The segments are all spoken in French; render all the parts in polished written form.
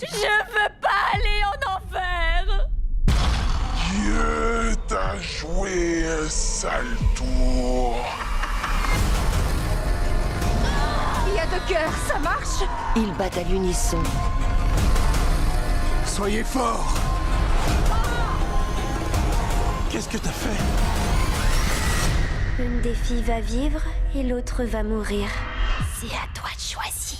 Je veux pas aller en enfer. Dieu t'a joué un sale tour. Il y a 2 cœurs, ça marche? Ils battent à l'unisson. Soyez forts. Qu'est-ce que t'as fait? Une des filles va vivre et l'autre va mourir. C'est à toi de choisir.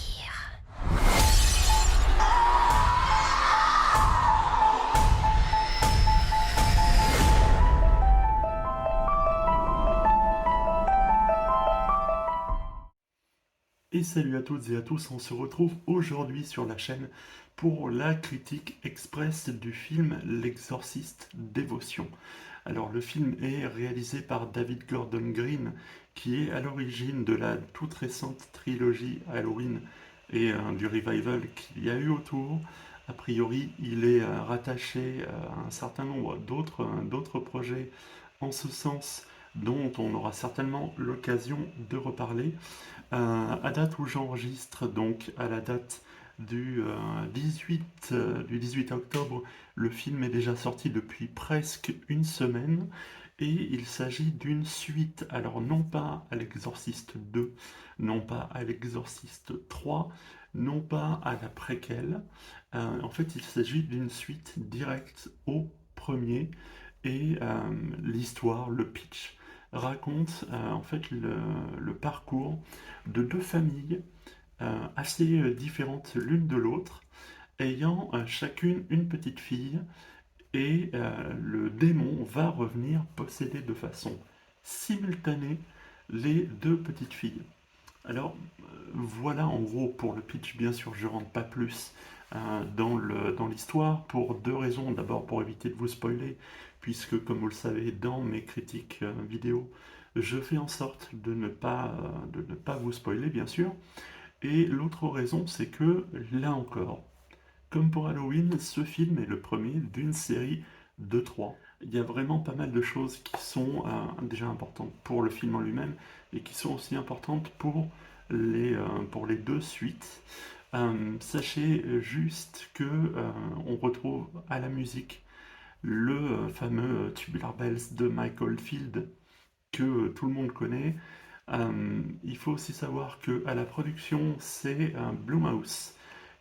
Et salut à toutes et à tous, on se retrouve aujourd'hui sur la chaîne pour la critique express du film L'Exorciste Dévotion. Alors le film est réalisé par David Gordon Green, qui est à l'origine de la toute récente trilogie Halloween et du revival qu'il y a eu autour. A priori, il est rattaché à un certain nombre d'autres projets en ce sens, dont on aura certainement l'occasion de reparler. À date où j'enregistre, donc à la date du 18 octobre, le film est déjà sorti depuis presque une semaine et il s'agit d'une suite, alors non pas à l'Exorciste 2, non pas à l'Exorciste 3, non pas à la préquelle. En fait, il s'agit d'une suite directe au premier et l'histoire, le pitch, raconte en fait le parcours de 2 familles assez différentes l'une de l'autre, ayant chacune une petite fille, et le démon va revenir posséder de façon simultanée les 2 petites filles. Alors voilà en gros pour le pitch. Bien sûr, je ne rentre pas plus dans l'histoire pour 2 raisons. D'abord pour éviter de vous spoiler, puisque comme vous le savez, dans mes critiques vidéo, je fais en sorte de ne pas vous spoiler, bien sûr. Et l'autre raison, c'est que là encore, comme pour Halloween, ce film est le premier d'une série de 3. Il y a vraiment pas mal de choses qui sont déjà importantes pour le film en lui-même et qui sont aussi importantes pour les 2 suites. Sachez juste que on retrouve à la musique le fameux Tubular Bells de Mike Oldfield que tout le monde connaît. Il faut aussi savoir que à la production, c'est Blumhouse,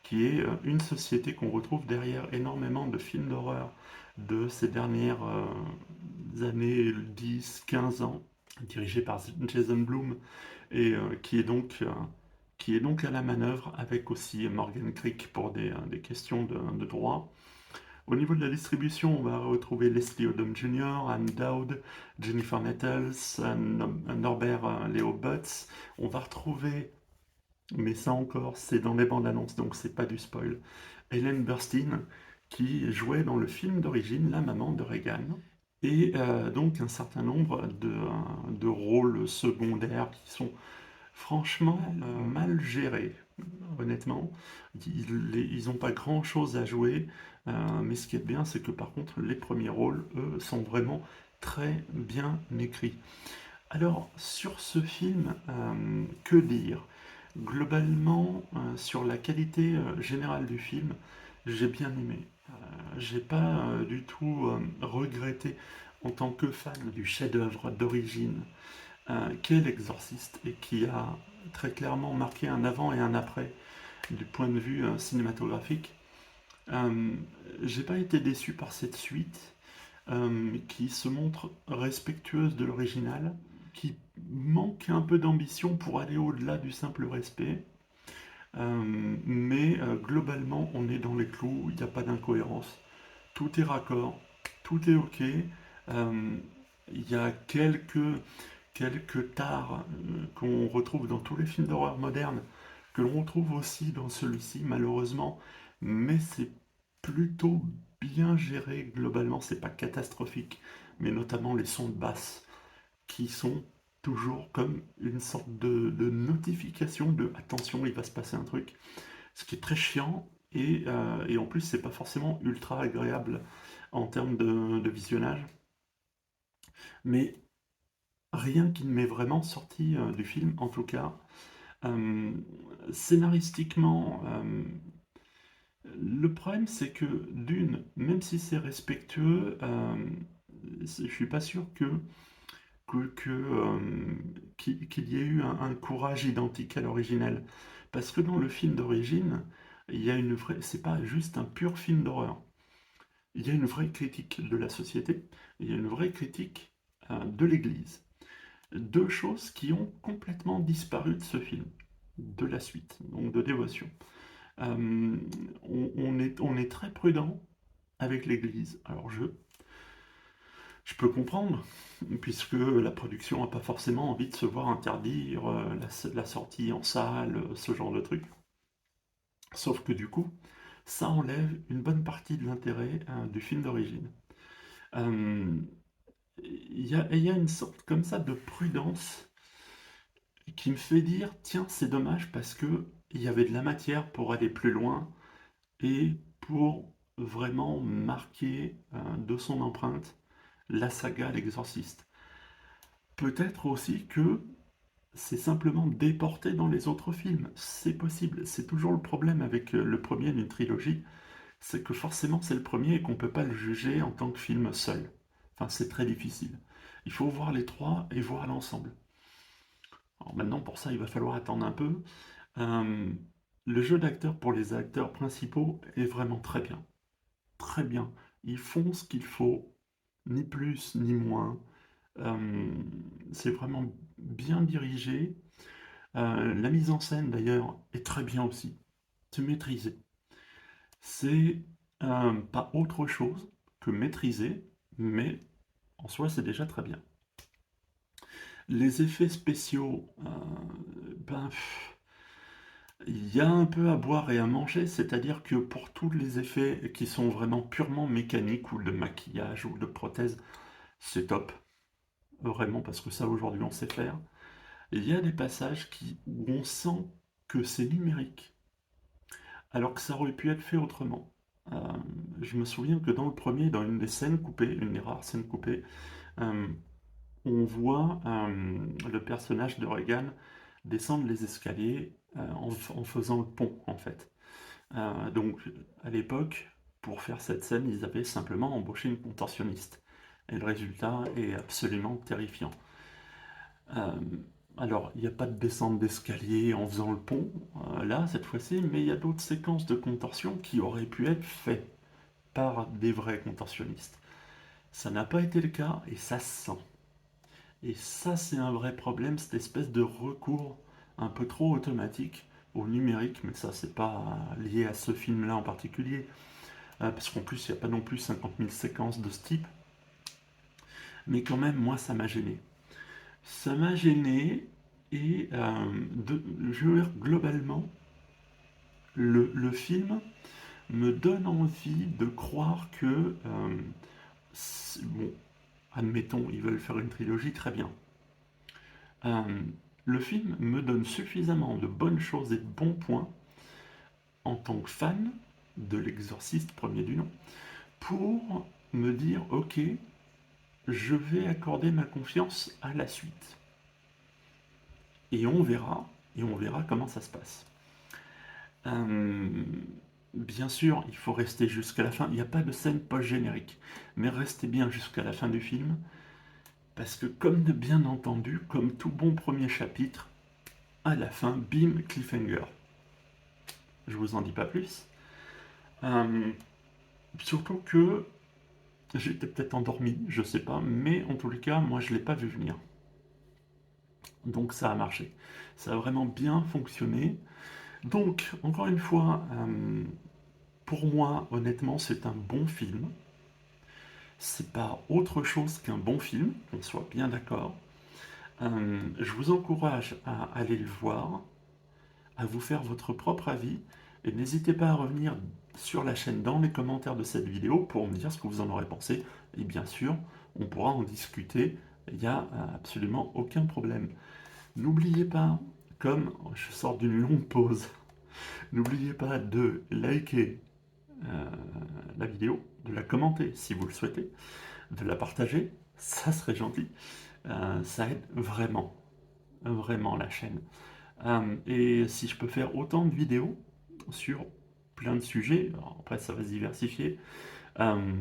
qui est une société qu'on retrouve derrière énormément de films d'horreur de ces dernières années 10-15 ans, dirigé par Jason Blum, et qui est donc à la manœuvre, avec aussi Morgan Creek pour des questions de droit. Au niveau de la distribution, on va retrouver Leslie Odom Jr., Anne Dowd, Jennifer Nettles, Norbert Leo Butz. On va retrouver, mais ça encore, c'est dans les bandes annonces, donc c'est pas du spoil, Ellen Burstyn, qui jouait dans le film d'origine La maman de Regan. Et donc un certain nombre de rôles secondaires qui sont franchement mal gérés, honnêtement. Ils n'ont pas grand-chose à jouer, mais ce qui est bien, c'est que par contre, les premiers rôles, eux, sont vraiment très bien écrits. Alors, sur ce film, que dire? Globalement, sur la qualité générale du film, j'ai bien aimé. J'ai pas du tout regretté, en tant que fan du chef-d'œuvre d'origine qu'est L'Exorciste, et qui a très clairement marqué un avant et un après du point de vue cinématographique. J'ai pas été déçu par cette suite qui se montre respectueuse de l'original, qui manque un peu d'ambition pour aller au-delà du simple respect. Mais globalement, on est dans les clous, il n'y a pas d'incohérence. Tout est raccord, tout est ok. Il y a quelques tares qu'on retrouve dans tous les films d'horreur modernes, que l'on retrouve aussi dans celui-ci, malheureusement, mais c'est plutôt bien géré globalement, c'est pas catastrophique, mais notamment les sons de basse, qui sont toujours comme une sorte de notification de attention, il va se passer un truc, ce qui est très chiant, et en plus c'est pas forcément ultra agréable en termes de visionnage, mais rien qui ne m'est vraiment sorti du film, en tout cas. Scénaristiquement, Le problème, c'est que d'une, même si c'est respectueux, je suis pas sûr qu'il y ait eu un courage identique à l'original. Parce que dans le film d'origine, il y a une vraie, c'est pas juste un pur film d'horreur. Il y a une vraie critique de la société, il y a une vraie critique de l'Église. Deux choses qui ont complètement disparu de ce film, de la suite, donc de Dévotion. On est très prudent avec l'Église. Alors je peux comprendre, puisque la production n'a pas forcément envie de se voir interdire la sortie en salle, ce genre de truc. Sauf que du coup, ça enlève une bonne partie de l'intérêt du film d'origine. Euh, il y a une sorte comme ça de prudence qui me fait dire, tiens, c'est dommage parce que il y avait de la matière pour aller plus loin et pour vraiment marquer de son empreinte la saga L'Exorciste. Peut-être aussi que c'est simplement déporté dans les autres films. C'est possible. C'est toujours le problème avec le premier d'une trilogie, c'est que forcément c'est le premier et qu'on ne peut pas le juger en tant que film seul. Enfin, c'est très difficile. Il faut voir les trois et voir l'ensemble. Alors maintenant, pour ça, il va falloir attendre un peu. Euh, le jeu d'acteurs pour les acteurs principaux est vraiment très bien. Très bien. Ils font ce qu'il faut, ni plus ni moins. Euh, c'est vraiment bien dirigé. La mise en scène, d'ailleurs, est très bien aussi. C'est maîtrisé. C'est pas autre chose que maîtrisé, mais en soi, c'est déjà très bien. Les effets spéciaux, il y a un peu à boire et à manger, c'est-à-dire que pour tous les effets qui sont vraiment purement mécaniques, ou de maquillage, ou de prothèse, c'est top. Vraiment, parce que ça, aujourd'hui, on sait faire. Il y a des passages où on sent que c'est numérique, alors que ça aurait pu être fait autrement. Euh, je me souviens que dans le premier, dans une des scènes coupées, une des rares scènes coupées, euh, on voit le personnage de Regan descendre les escaliers en faisant le pont, en fait. Donc, à l'époque, pour faire cette scène, ils avaient simplement embauché une contorsionniste. Et le résultat est absolument terrifiant. Euh, alors, il n'y a pas de descente d'escalier en faisant le pont, là, cette fois-ci, mais il y a d'autres séquences de contorsion qui auraient pu être faites par des vrais contorsionnistes. Ça n'a pas été le cas, et ça se sent. Et ça, c'est un vrai problème, cette espèce de recours un peu trop automatique au numérique, mais ça, c'est pas lié à ce film-là en particulier, parce qu'en plus, il n'y a pas non plus 50 000 séquences de ce type. Mais quand même, moi, ça m'a gêné. Ça m'a gêné, et je veux dire, globalement, le film me donne envie de croire que, bon, admettons, ils veulent faire une trilogie, très bien. Le film me donne suffisamment de bonnes choses et de bons points en tant que fan de L'Exorciste premier du nom pour me dire, ok, je vais accorder ma confiance à la suite. Et on verra comment ça se passe. Bien sûr, il faut rester jusqu'à la fin. Il n'y a pas de scène post-générique, mais restez bien jusqu'à la fin du film, parce que comme de bien entendu, comme tout bon premier chapitre, à la fin, bim, cliffhanger. Je vous en dis pas plus. Surtout que j'étais peut-être endormi, je sais pas, mais en tous les cas, moi je l'ai pas vu venir. Donc ça a marché. Ça a vraiment bien fonctionné. Donc, encore une fois, pour moi, honnêtement, c'est un bon film. C'est pas autre chose qu'un bon film, qu'on soit bien d'accord. Je vous encourage à aller le voir, à vous faire votre propre avis, et n'hésitez pas à revenir sur la chaîne dans les commentaires de cette vidéo pour me dire ce que vous en aurez pensé, et bien sûr, on pourra en discuter, il n'y a absolument aucun problème. N'oubliez pas, comme je sors d'une longue pause, n'oubliez pas de liker la vidéo, de la commenter si vous le souhaitez, de la partager, ça serait gentil. Ça aide vraiment, vraiment la chaîne. Et si je peux faire autant de vidéos sur plein de sujets. Alors, après, ça va se diversifier.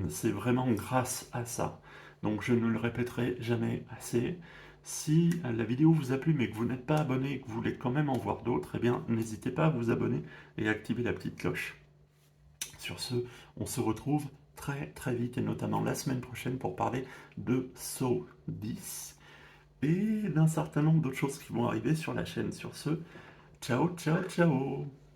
C'est vraiment grâce à ça. Donc je ne le répéterai jamais assez. Si la vidéo vous a plu mais que vous n'êtes pas abonné et que vous voulez quand même en voir d'autres, eh bien n'hésitez pas à vous abonner et à activer la petite cloche. Sur ce, on se retrouve très très vite et notamment la semaine prochaine pour parler de Saw 10 et d'un certain nombre d'autres choses qui vont arriver sur la chaîne. Sur ce, ciao ciao ciao!